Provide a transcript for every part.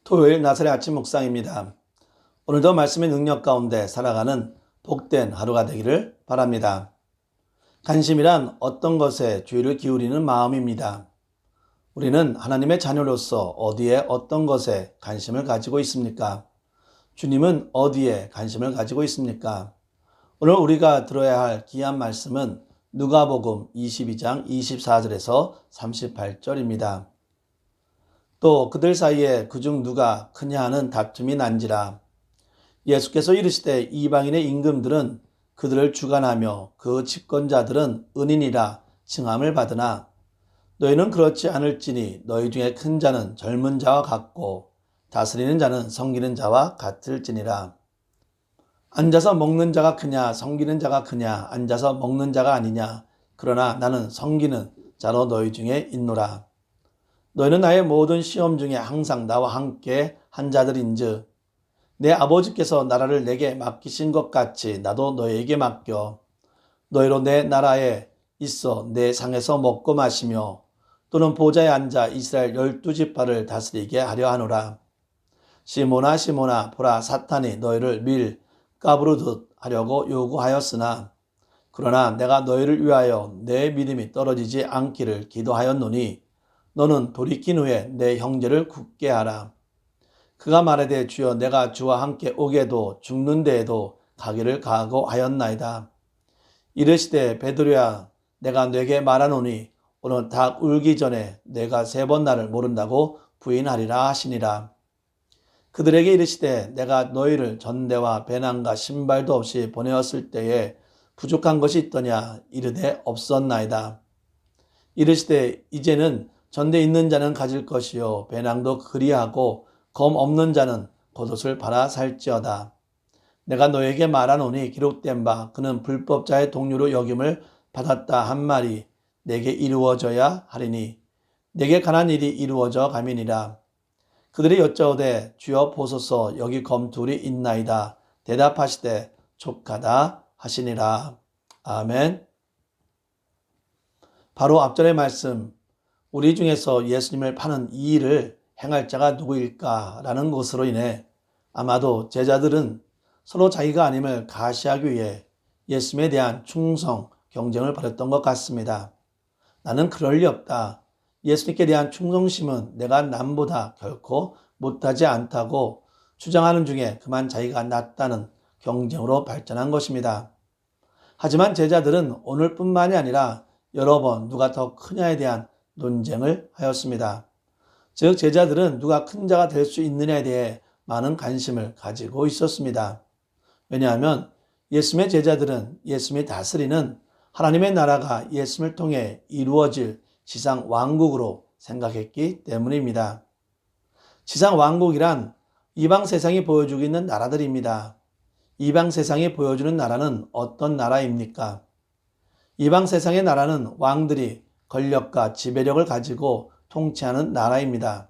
토요일 나설의 아침 묵상입니다. 오늘도 말씀의 능력 가운데 살아가는 복된 하루가 되기를 바랍니다. 관심이란 어떤 것에 주의를 기울이는 마음입니다. 우리는 하나님의 자녀로서 어디에 어떤 것에 관심을 가지고 있습니까? 주님은 어디에 관심을 가지고 있습니까? 오늘 우리가 들어야 할 귀한 말씀은 누가복음 22장 24절에서 38절입니다. 또 그들 사이에 그중 누가 크냐 하는 다툼이 난지라. 예수께서 이르시되 이방인의 임금들은 그들을 주관하며 그 집권자들은 은인이라 칭함을 받으나 너희는 그렇지 않을지니 너희 중에 큰 자는 젊은 자와 같고 다스리는 자는 섬기는 자와 같을지니라. 앉아서 먹는 자가 크냐 섬기는 자가 크냐 앉아서 먹는 자가 아니냐 그러나 나는 섬기는 자로 너희 중에 있노라. 너희는 나의 모든 시험 중에 항상 나와 함께 한 자들인즉 내 아버지께서 나라를 내게 맡기신 것 같이 나도 너희에게 맡겨 너희로 내 나라에 있어 내 상에서 먹고 마시며 또는 보좌에 앉아 이스라엘 12지파를 다스리게 하려 하노라. 시몬아 시몬아 보라 사탄이 너희를 밀 가부르듯 하려고 요구하였으나 그러나 내가 너희를 위하여 내 믿음이 떨어지지 않기를 기도하였노니 너는 돌이킨 후에 내 형제를 굳게 하라. 그가 말하되 주여 내가 주와 함께 오게도 죽는 데에도 가기를 각오하였나이다. 이르시되 베드로야 내가 네게 말하노니 오늘 닭 울기 전에 내가 3번 나를 모른다고 부인하리라 하시니라. 그들에게 이르시되 내가 너희를 전대와 배낭과 신발도 없이 보내었을 때에 부족한 것이 있더냐 이르되 없었나이다. 이르시되 이제는 전대 있는 자는 가질 것이요 배낭도 그리하고 검 없는 자는 겉옷을 팔아 살지어다. 내가 너에게 말하노니 기록된 바 그는 불법자의 동료로 여김을 받았다 한 말이 내게 이루어져야 하리니 내게 관한 일이 이루어져 가미니라. 그들이 여짜오되 주여 보소서 여기 검 둘이 있나이다. 대답하시되 족하다 하시니라. 아멘. 바로 앞전의 말씀 우리 중에서 예수님을 파는 이 일을 행할 자가 누구일까라는 것으로 인해 아마도 제자들은 서로 자기가 아님을 가시하기 위해 예수님에 대한 충성, 경쟁을 벌였던 것 같습니다. 나는 그럴 리 없다. 예수님께 대한 충성심은 내가 남보다 결코 못하지 않다고 주장하는 중에 그만 자기가 낫다는 경쟁으로 발전한 것입니다. 하지만 제자들은 오늘뿐만이 아니라 여러 번 누가 더 크냐에 대한 논쟁을 하였습니다. 즉 제자들은 누가 큰 자가 될 수 있느냐에 대해 많은 관심을 가지고 있었습니다. 왜냐하면 예수님의 제자들은 예수님이 다스리는 하나님의 나라가 예수님을 통해 이루어질 지상 왕국으로 생각했기 때문입니다. 지상 왕국이란 이방 세상이 보여주고 있는 나라들입니다. 이방 세상이 보여주는 나라는 어떤 나라입니까? 이방 세상의 나라는 왕들이 권력과 지배력을 가지고 통치하는 나라입니다.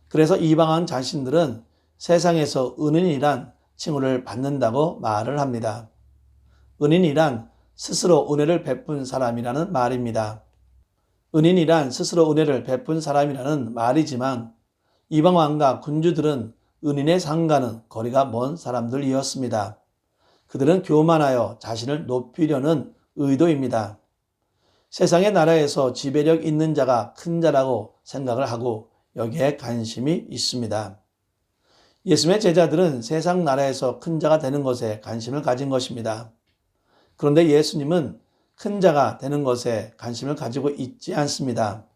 그래서 이방한 자신들은 세상에서 은인이란 칭호를 받는다고 말을 합니다. 은인이란 스스로 은혜를 베푼 사람이라는 말입니다. 은인이란 스스로 은혜를 베푼 사람이라는 말이지만 이방 왕과 군주들은 은인의 상과는 거리가 먼 사람들이었습니다. 그들은 교만하여 자신을 높이려는 의도입니다. 세상의 나라에서 지배력 있는 자가 큰 자라고 생각을 하고 여기에 관심이 있습니다. 예수님의 제자들은 세상 나라에서 큰 자가 되는 것에 관심을 가진 것입니다. 그런데 예수님은 큰 자가 되는 것에 관심을 가지고 있지 않습니다.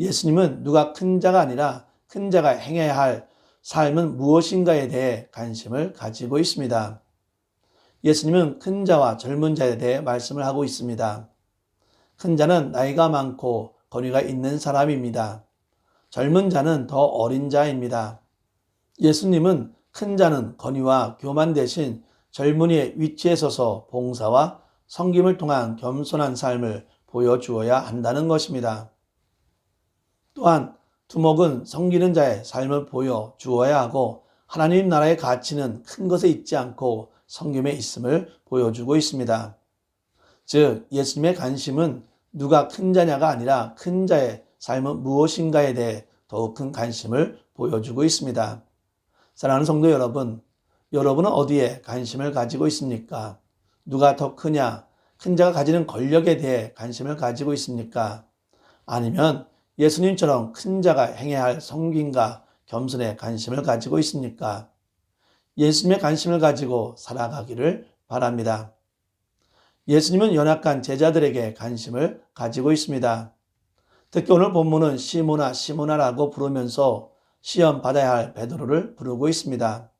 예수님은 누가 큰 자가 아니라 큰 자가 행해야 할 삶은 무엇인가에 대해 관심을 가지고 있습니다. 예수님은 큰 자와 젊은 자에 대해 말씀을 하고 있습니다. 큰 자는 나이가 많고 권위가 있는 사람입니다. 젊은 자는 더 어린 자입니다. 예수님은 큰 자는 권위와 교만 대신 젊은이의 위치에 서서 봉사와 섬김을 통한 겸손한 삶을 보여주어야 한다는 것입니다. 또한 두목은 섬기는 자의 삶을 보여주어야 하고 하나님 나라의 가치는 큰 것에 있지 않고 섬김에 있음을 보여주고 있습니다. 즉 예수님의 관심은 누가 큰 자냐가 아니라 큰 자의 삶은 무엇인가에 대해 더욱 큰 관심을 보여주고 있습니다. 사랑하는 성도 여러분, 여러분은 어디에 관심을 가지고 있습니까? 누가 더 크냐? 큰 자가 가지는 권력에 대해 관심을 가지고 있습니까? 아니면 예수님처럼 큰 자가 행해야 할 성김과 겸손에 관심을 가지고 있습니까? 예수님의 관심을 가지고 살아가기를 바랍니다. 예수님은 연약한 제자들에게 관심을 가지고 있습니다. 특히 오늘 본문은 시모나 시모나라고 부르면서 시험 받아야 할 베드로를 부르고 있습니다.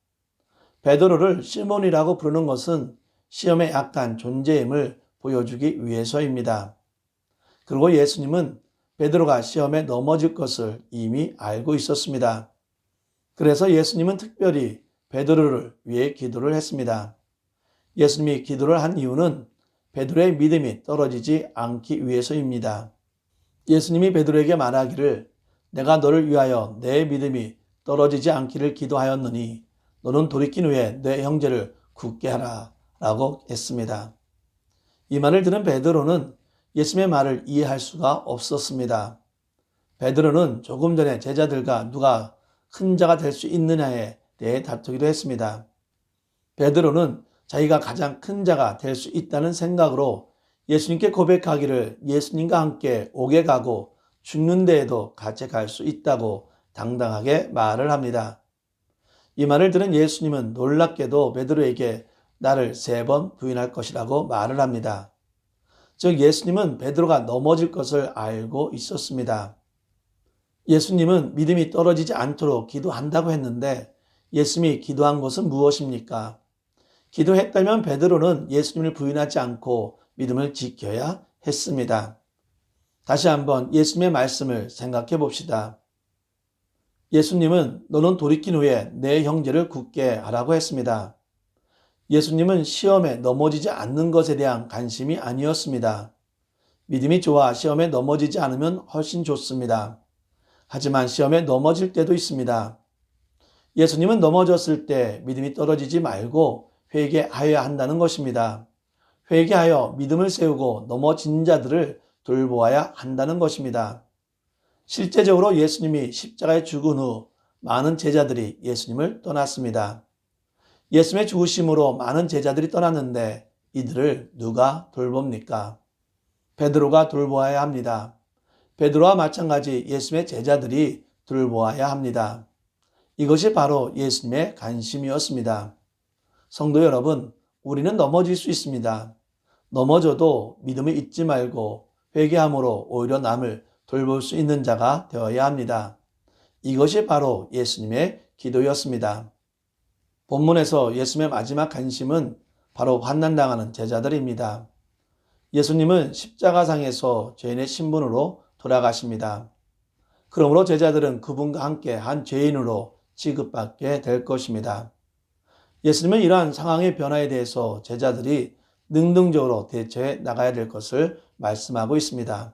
베드로를 시몬이라고 부르는 것은 시험에 약한 존재임을 보여주기 위해서입니다. 그리고 예수님은 베드로가 시험에 넘어질 것을 이미 알고 있었습니다. 그래서 예수님은 특별히 베드로를 위해 기도를 했습니다. 예수님이 기도를 한 이유는 베드로의 믿음이 떨어지지 않기 위해서입니다. 예수님이 베드로에게 말하기를 내가 너를 위하여 내 믿음이 떨어지지 않기를 기도하였느니 너는 돌이킨 후에 내 형제를 굳게 하라 라고 했습니다. 이 말을 들은 베드로는 예수님의 말을 이해할 수가 없었습니다. 베드로는 조금 전에 제자들과 누가 큰 자가 될 수 있느냐에 대해 다투기도 했습니다. 베드로는 자기가 가장 큰 자가 될 수 있다는 생각으로 예수님께 고백하기를 예수님과 함께 옥에 가고 죽는 데에도 같이 갈 수 있다고 당당하게 말을 합니다. 이 말을 들은 예수님은 놀랍게도 베드로에게 나를 3번 부인할 것이라고 말을 합니다. 즉 예수님은 베드로가 넘어질 것을 알고 있었습니다. 예수님은 믿음이 떨어지지 않도록 기도한다고 했는데 예수님이 기도한 것은 무엇입니까? 기도했다면 베드로는 예수님을 부인하지 않고 믿음을 지켜야 했습니다. 다시 한번 예수님의 말씀을 생각해 봅시다. 예수님은 너는 돌이킨 후에 내 형제를 굳게 하라고 했습니다. 예수님은 시험에 넘어지지 않는 것에 대한 관심이 아니었습니다. 믿음이 좋아 시험에 넘어지지 않으면 훨씬 좋습니다. 하지만 시험에 넘어질 때도 있습니다. 예수님은 넘어졌을 때 믿음이 떨어지지 말고 회개하여야 한다는 것입니다. 회개하여 믿음을 세우고 넘어진 자들을 돌보아야 한다는 것입니다. 실제적으로 예수님이 십자가에 죽은 후 많은 제자들이 예수님을 떠났습니다. 예수님의 죽으심으로 많은 제자들이 떠났는데 이들을 누가 돌봅니까? 베드로가 돌보아야 합니다. 베드로와 마찬가지 예수님의 제자들이 돌보아야 합니다. 이것이 바로 예수님의 관심이었습니다. 성도 여러분, 우리는 넘어질 수 있습니다. 넘어져도 믿음을 잊지 말고 회개함으로 오히려 남을 돌볼 수 있는 자가 되어야 합니다. 이것이 바로 예수님의 기도였습니다. 본문에서 예수님의 마지막 관심은 바로 환난당하는 제자들입니다. 예수님은 십자가상에서 죄인의 신분으로 돌아가십니다. 그러므로 제자들은 그분과 함께 한 죄인으로 취급받게 될 것입니다. 예수님은 이러한 상황의 변화에 대해서 제자들이 능동적으로 대처해 나가야 될 것을 말씀하고 있습니다.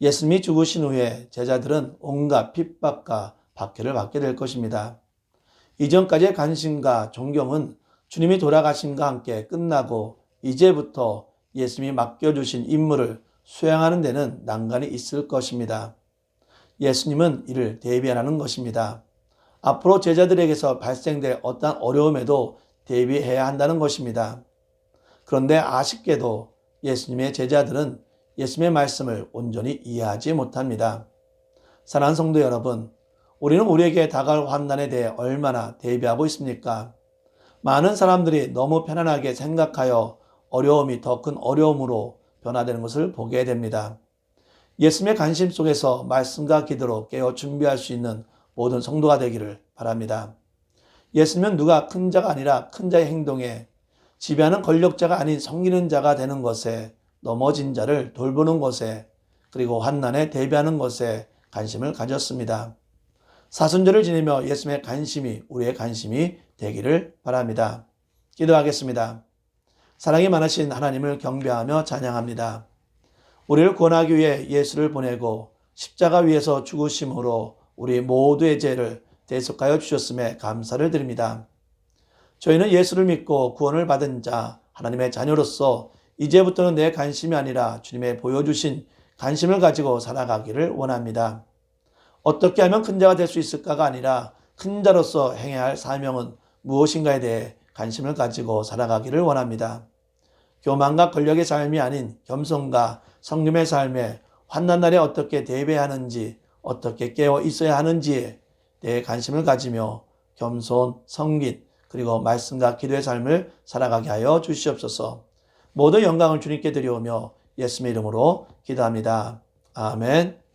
예수님이 죽으신 후에 제자들은 온갖 핍박과 박해를 받게 될 것입니다. 이전까지의 관심과 존경은 주님이 돌아가심과 함께 끝나고 이제부터 예수님이 맡겨주신 임무를 수행하는 데는 난관이 있을 것입니다. 예수님은 이를 대비하라는 것입니다. 앞으로 제자들에게서 발생될 어떠한 어려움에도 대비해야 한다는 것입니다. 그런데 아쉽게도 예수님의 제자들은 예수님의 말씀을 온전히 이해하지 못합니다. 사랑하는 성도 여러분, 우리는 우리에게 다가올 환난에 대해 얼마나 대비하고 있습니까? 많은 사람들이 너무 편안하게 생각하여 어려움이 더 큰 어려움으로 변화되는 것을 보게 됩니다. 예수님의 관심 속에서 말씀과 기도로 깨어 준비할 수 있는 모든 성도가 되기를 바랍니다. 예수님은 누가 큰 자가 아니라 큰 자의 행동에 지배하는 권력자가 아닌 섬기는 자가 되는 것에 넘어진 자를 돌보는 것에 그리고 환난에 대비하는 것에 관심을 가졌습니다. 사순절을 지내며 예수님의 관심이 우리의 관심이 되기를 바랍니다. 기도하겠습니다. 사랑이 많으신 하나님을 경배하며 찬양합니다. 우리를 구원하기 위해 예수를 보내고 십자가 위에서 죽으심으로 우리 모두의 죄를 대속하여 주셨음에 감사를 드립니다. 저희는 예수를 믿고 구원을 받은 자 하나님의 자녀로서 이제부터는 내 관심이 아니라 주님의 보여주신 관심을 가지고 살아가기를 원합니다. 어떻게 하면 큰 자가 될 수 있을까가 아니라 큰 자로서 행해야 할 사명은 무엇인가에 대해 관심을 가지고 살아가기를 원합니다. 교만과 권력의 삶이 아닌 겸손과 성김의 삶에 환난 날에 어떻게 대비해야 하는지, 어떻게 깨어 있어야 하는지에 대해 관심을 가지며 겸손, 성긴, 그리고 말씀과 기도의 삶을 살아가게 하여 주시옵소서. 모든 영광을 주님께 드려오며 예수님의 이름으로 기도합니다. 아멘.